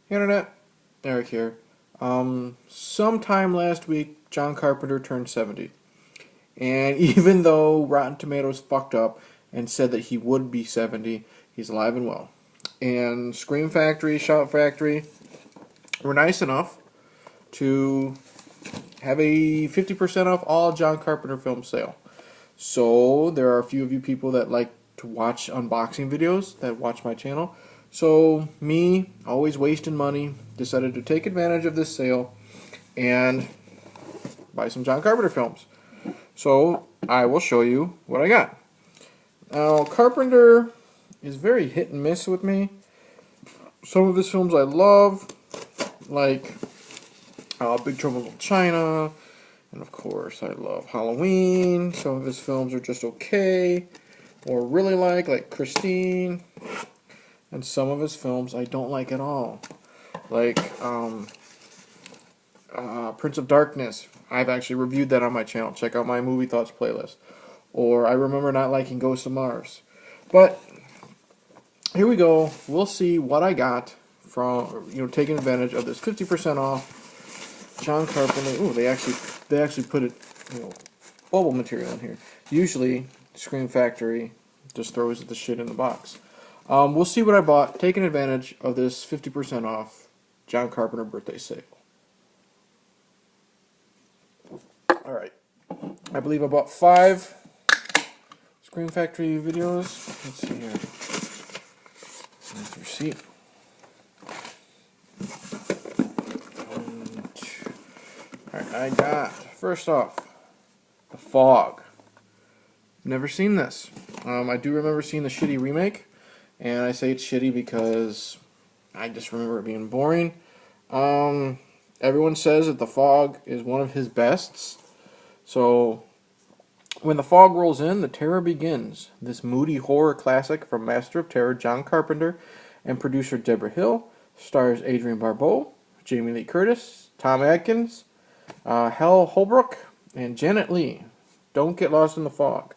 Internet, Eric here. Sometime last week, John Carpenter turned 70. And even though Rotten Tomatoes fucked up and said that he would be 70, he's alive and well. And Scream Factory, Shout Factory were nice enough to have a 50% off all John Carpenter film sale. So there are a few of you people that like to watch unboxing videos that watch my channel. So me, always wasting money, decided to take advantage of this sale and buy some John Carpenter films. So I will show you what I got. Now Carpenter is very hit and miss with me. Some of his films I love, like Big Trouble in Little China, and of course I love Halloween. Some of his films are just okay, or really like Christine. And some of his films I don't like at all, like Prince of Darkness. I've actually reviewed that on my channel. Check out my Movie Thoughts playlist. Or I remember not liking Ghost of Mars. But here we go. We'll see what I got from taking advantage of this 50% off John Carpenter. Ooh, they actually put it bubble material in here. Usually Scream Factory just throws the shit in the box. We'll see what I bought, taking advantage of this 50% off John Carpenter birthday sale. Alright, I believe I bought 5 Scream Factory videos. Let's see here. Here's the receipt. 1, 2. Alright, I got, first off, The Fog. Never seen this. I do remember seeing the shitty remake. And I say it's shitty because I just remember it being boring. Everyone says that The Fog is one of his bests. So, when the fog rolls in, the terror begins. This moody horror classic from Master of Terror John Carpenter and producer Deborah Hill stars Adrienne Barbeau, Jamie Lee Curtis, Tom Atkins, Hal Holbrook, and Janet Leigh. Don't get lost in the fog.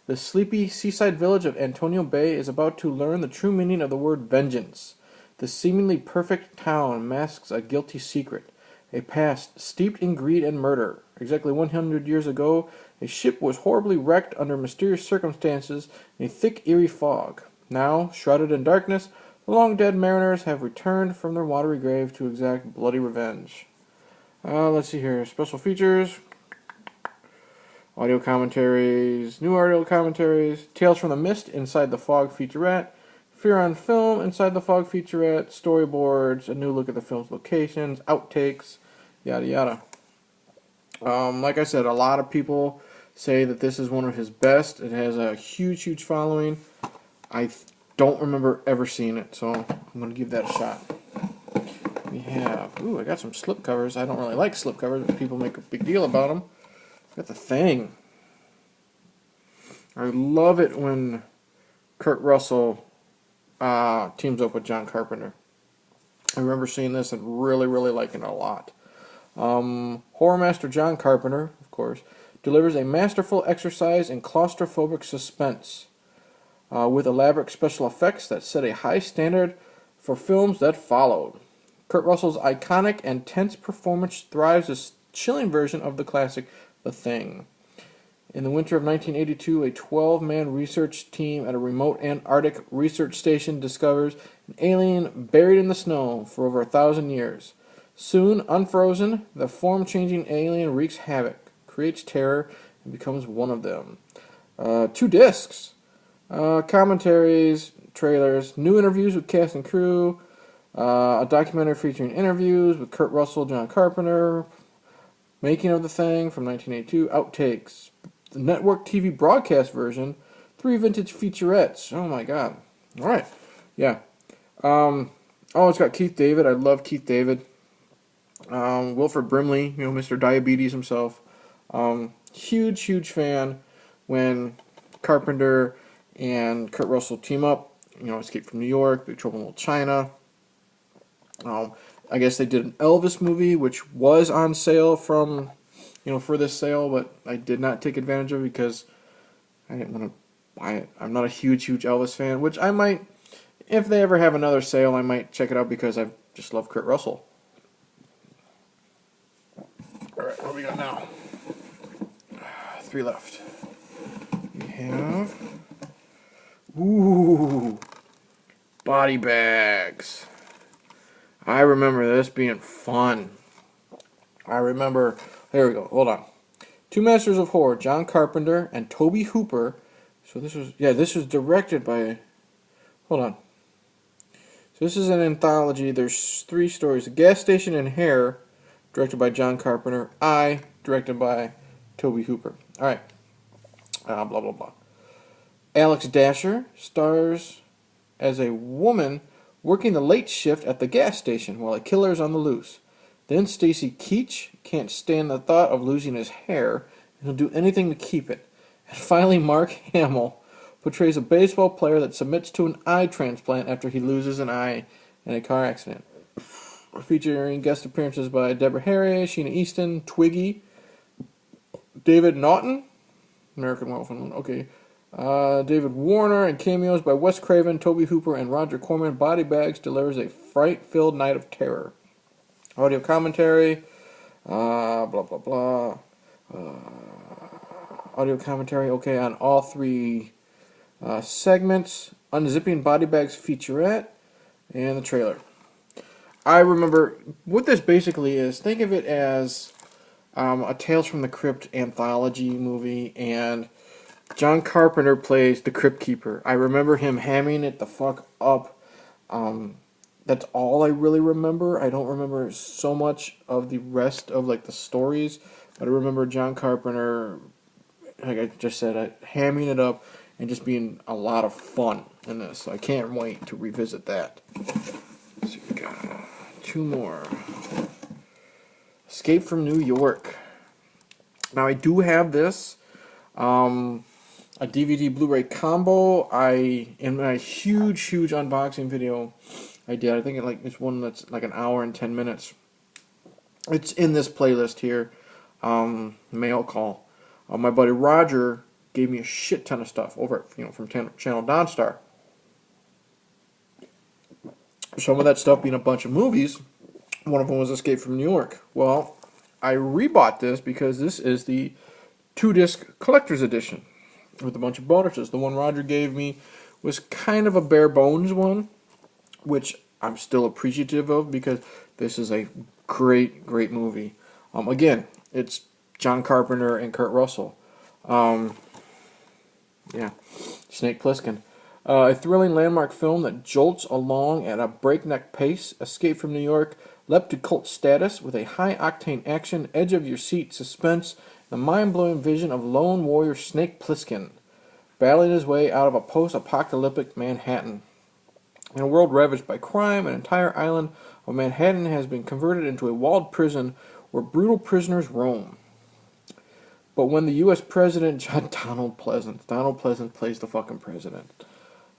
The sleepy seaside village of Antonio Bay is about to learn the true meaning of the word vengeance. The seemingly perfect town masks a guilty secret, a past steeped in greed and murder. Exactly 100 years ago, a ship was horribly wrecked under mysterious circumstances in a thick, eerie fog. Now, shrouded in darkness, the long-dead mariners have returned from their watery grave to exact bloody revenge. Let's see here. Special features. Audio commentaries, new audio commentaries, Tales from the Mist, Inside the Fog featurette, Fear on Film, Inside the Fog featurette, storyboards, a new look at the film's locations, outtakes, yada yada. Like I said, a lot of people say that this is one of his best. It has a huge following. I don't remember ever seeing it, so I'm going to give that a shot. We have, I got some slipcovers. I don't really like slipcovers, but people make a big deal about them. Got The Thing. I love it when Kurt Russell teams up with John Carpenter. I remember seeing this and really liking it a lot. Horror master John Carpenter, of course, delivers a masterful exercise in claustrophobic suspense with elaborate special effects that set a high standard for films that followed. Kurt Russell's iconic and tense performance thrives as a chilling version of the classic The Thing. In the winter of 1982, a 12-man research team at a remote Antarctic research station discovers an alien buried in the snow for over 1,000 years. Soon, unfrozen, the form-changing alien wreaks havoc, creates terror, and becomes one of them. 2 discs, commentaries, trailers, new interviews with cast and crew, a documentary featuring interviews with Kurt Russell, John Carpenter, making of The Thing from 1982, outtakes, the network TV broadcast version, 3 vintage featurettes. Oh my god. Alright. Yeah. It's got Keith David. I love Keith David. Wilford Brimley, Mr. Diabetes himself. Huge fan when Carpenter and Kurt Russell team up. Escape from New York, Big Trouble in Little China. I guess they did an Elvis movie, which was on sale for this sale, but I did not take advantage of it because I didn't want to buy it. I'm not a huge Elvis fan, which I might if they ever have another sale, I might check it out because I just love Kurt Russell. Alright, what do we got now? 3 left. We have... Ooh! Body bags. I remember this being fun. I remember... There we go, hold on. 2 Masters of Horror, John Carpenter and Tobe Hooper. So this was... Yeah, this was directed by... Hold on. So this is an anthology. There's 3 stories. The Gas Station and Hair, directed by John Carpenter. I, directed by Tobe Hooper. Alright. Blah, blah, blah. Alex Dasher stars as a woman working the late shift at the gas station while a killer is on the loose. Then Stacy Keach can't stand the thought of losing his hair and he'll do anything to keep it. And finally, Mark Hamill portrays a baseball player that submits to an eye transplant after he loses an eye in a car accident. Featuring guest appearances by Deborah Harry, Sheena Easton, Twiggy, David Naughton, American Wolf, okay, David Warner, and cameos by Wes Craven, Tobe Hooper, and Roger Corman. Body Bags delivers a fright-filled night of terror. Audio commentary, blah, blah, blah. Audio commentary, okay, on all 3 segments. Unzipping Body Bags featurette, and the trailer. I remember what this basically is. Think of it as a Tales from the Crypt anthology movie, and John Carpenter plays the Crypt Keeper. I remember him hamming it the fuck up. That's all I really remember. I don't remember so much of the rest of like the stories, but I remember John Carpenter, like I just said, hamming it up and just being a lot of fun in this. So I can't wait to revisit that. So we got 2 more. Escape from New York. Now I do have this. A DVD Blu-ray combo. In my huge unboxing video I did, I think it's one that's like an hour and 10 minutes. It's in this playlist here. Mail call. My buddy Roger gave me a shit ton of stuff over at, from Channel Dawnstar. Some of that stuff being a bunch of movies. One of them was Escape from New York. Well, I rebought this because this is the 2-disc collector's edition with a bunch of bonuses. The one Roger gave me was kind of a bare bones one, which I'm still appreciative of because this is a great movie. Again, it's John Carpenter and Kurt Russell. Yeah, Snake Plissken. A thrilling landmark film that jolts along at a breakneck pace. Escape from New York leapt to cult status with a high-octane action, edge-of-your-seat suspense, the mind-blowing vision of lone warrior Snake Plissken battling his way out of a post-apocalyptic Manhattan. In a world ravaged by crime, an entire island of Manhattan has been converted into a walled prison where brutal prisoners roam. But when the U.S. President, Donald Pleasant plays the fucking president,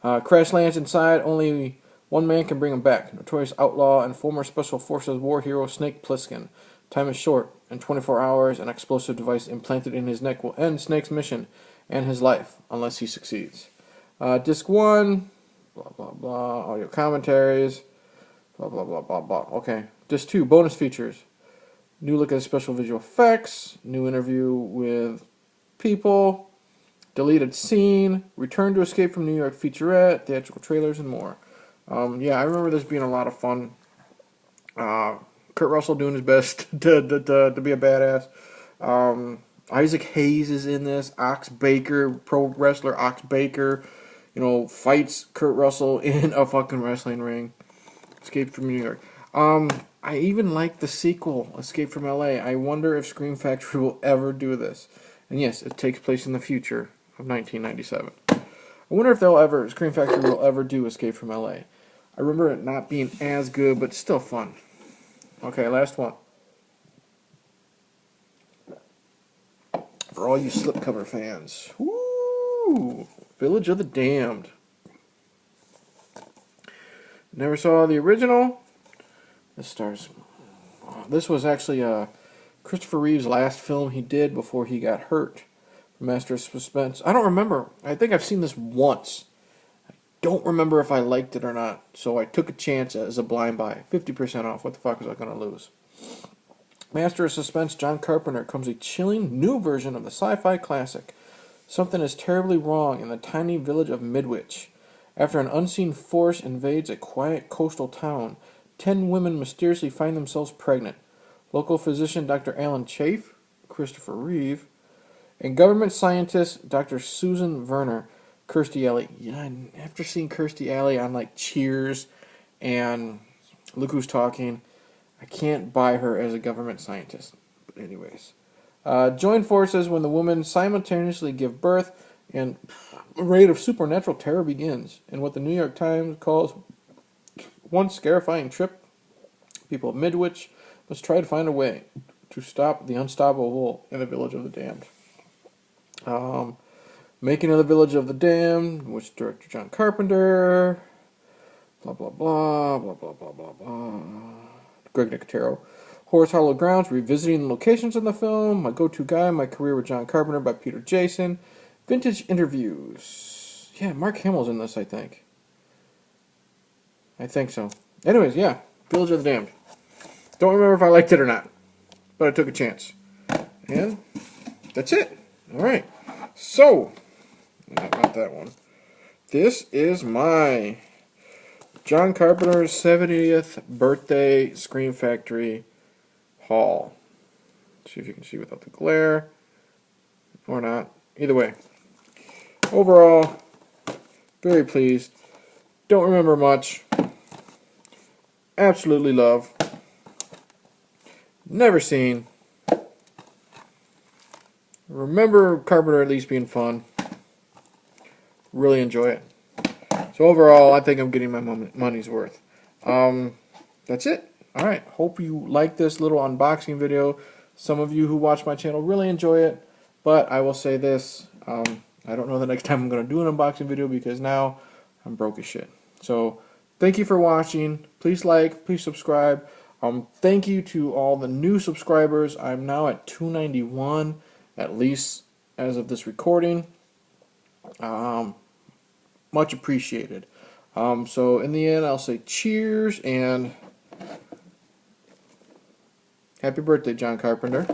crash lands inside, only one man can bring him back. Notorious outlaw and former Special Forces war hero Snake Plissken. Time is short. In 24 hours, an explosive device implanted in his neck will end Snake's mission and his life, unless he succeeds. Disc 1, blah, blah, blah, audio commentaries, blah, blah, blah, blah, blah. Okay. Disc 2, bonus features. New look at special visual effects, new interview with people, deleted scene, return to Escape from New York featurette, theatrical trailers, and more. Yeah, I remember this being a lot of fun. Kurt Russell doing his best to be a badass. Isaac Hayes is in this. Ox Baker, pro wrestler Ox Baker, fights Kurt Russell in a fucking wrestling ring. Escape from New York. I even like the sequel, Escape from L.A. I wonder if Scream Factory will ever do this. And yes, it takes place in the future of 1997. I wonder if Scream Factory will ever do Escape from L.A. I remember it not being as good, but still fun. Okay, last one. For all you slipcover fans. Woo! Village of the Damned. Never saw the original. This was actually Christopher Reeve's last film he did before he got hurt from Master of Suspense. I don't remember. I think I've seen this once. don't remember if I liked it or not, so I took a chance as a blind buy. 50% off. What the fuck was I going to lose? Master of Suspense John Carpenter comes a chilling new version of the sci-fi classic. Something is terribly wrong in the tiny village of Midwich. After an unseen force invades a quiet coastal town, 10 women mysteriously find themselves pregnant. Local physician Dr. Alan Chafe, Christopher Reeve, and government scientist Dr. Susan Werner, Kirstie Alley. Yeah, after seeing Kirstie Alley on like Cheers and Look Who's Talking, I can't buy her as a government scientist. But anyways, join forces when the women simultaneously give birth, and a raid of supernatural terror begins. In what the New York Times calls one scarifying trip, people of Midwich must try to find a way to stop the unstoppable in the Village of the Damned. Making of the Village of the Damned, which director John Carpenter, blah blah blah, blah blah blah blah blah. Greg Nicotero. Horse Hollow Grounds, revisiting the locations in the film. My Go-To Guy, My Career with John Carpenter by Peter Jason. Vintage Interviews. Yeah, Mark Hamill's in this, I think. I think so. Anyways, yeah, Village of the Damned. Don't remember if I liked it or not, but I took a chance. And that's it. All right. So, not that one. This is my John Carpenter's 70th birthday Scream Factory haul. See if you can see without the glare. Or not. Either way. Overall, very pleased. Don't remember much. Absolutely love. Never seen. Remember Carpenter at least being fun. Really enjoy it. So overall, I think I'm getting my money's worth. That's it. Alright, hope you like this little unboxing video. Some of you who watch my channel really enjoy it. But I will say this. I don't know the next time I'm going to do an unboxing video because now I'm broke as shit. So thank you for watching. Please like, please subscribe. Thank you to all the new subscribers. I'm now at 291, at least as of this recording. Much appreciated. So in the end, I'll say cheers and happy birthday, John Carpenter.